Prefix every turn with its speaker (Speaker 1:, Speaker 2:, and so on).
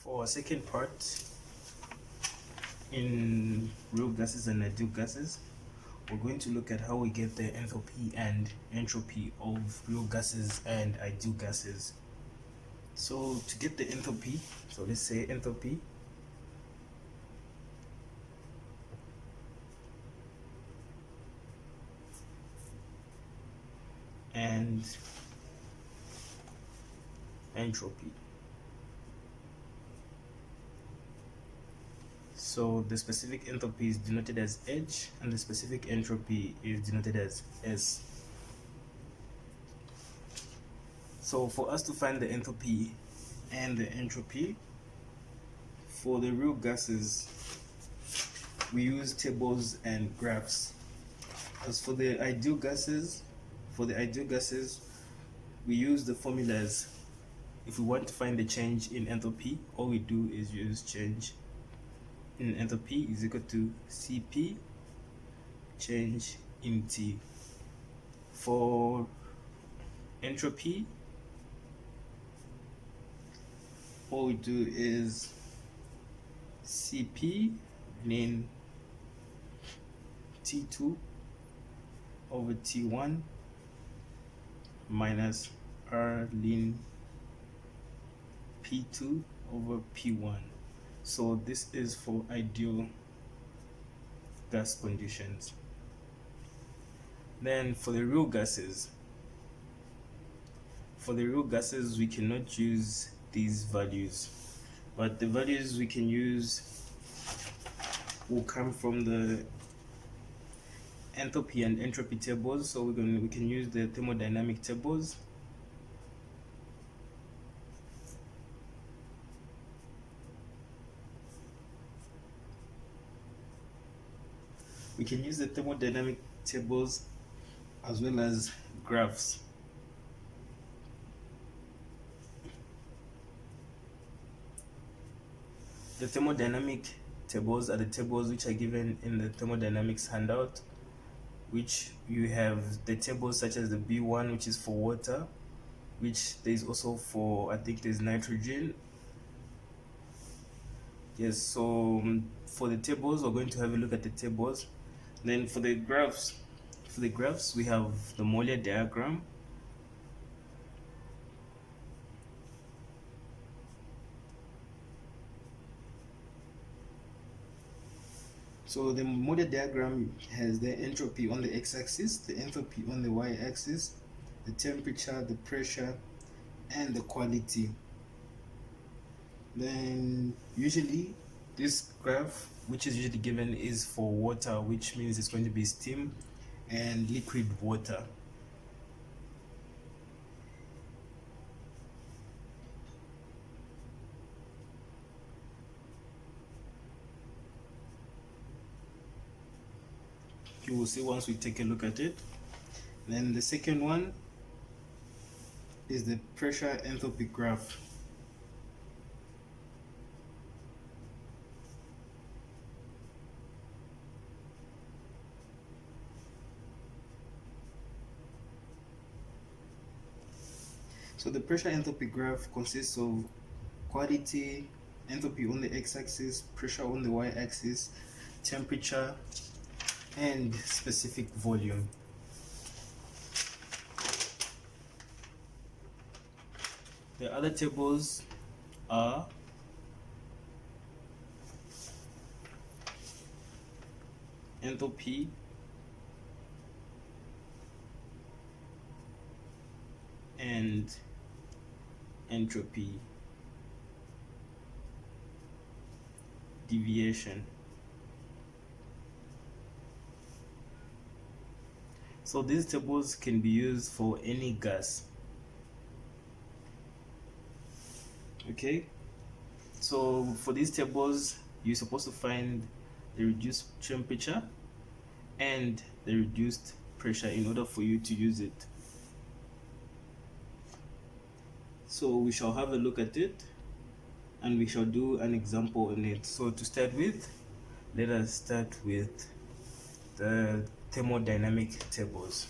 Speaker 1: For our second part in real gases and ideal gases, we're going to look at how we get the enthalpy and entropy of real gases and ideal gases. So to get the enthalpy, so let's say enthalpy and entropy. So the specific enthalpy is denoted as H and the specific entropy is denoted as S. So for us to find the enthalpy and the entropy for the real gases, we use tables and graphs. As for the ideal gases, we use the formulas. If we want to find the change in enthalpy, all we do is use change in enthalpy is equal to Cp change in T. For entropy, all we do is Cp ln T2 over T1 minus R ln P2 over P1. So this is for ideal gas conditions. Then for the real gases, we cannot use these values, but the values we can use will come from the enthalpy and entropy tables. So we can use the thermodynamic tables. We can use the thermodynamic tables as well as graphs. The thermodynamic tables are the tables which are given in the thermodynamics handout, which you have the tables such as the B1, which is for water, which there is also for, I think there's nitrogen. Yes, so for the tables, we're going to have a look at the tables. Then for the graphs, we have the molar diagram. So the molar diagram has the entropy on the x-axis, the enthalpy on the y-axis, the temperature, the pressure, and the quality. Then usually this graph, which is usually given, is for water, which means it's going to be steam and liquid water. You will see once we take a look at it. Then the second one is the pressure enthalpy graph. So the pressure enthalpy graph consists of quality, enthalpy on the x-axis, pressure on the y-axis, temperature, and specific volume. The other tables are enthalpy, and entropy, deviation. So these tables can be used for any gas. Okay, so for these tables, you're supposed to find the reduced temperature and the reduced pressure in order for you to use it. So we shall have a look at it and we shall do an example on it. So to start with, let us start with the thermodynamic tables.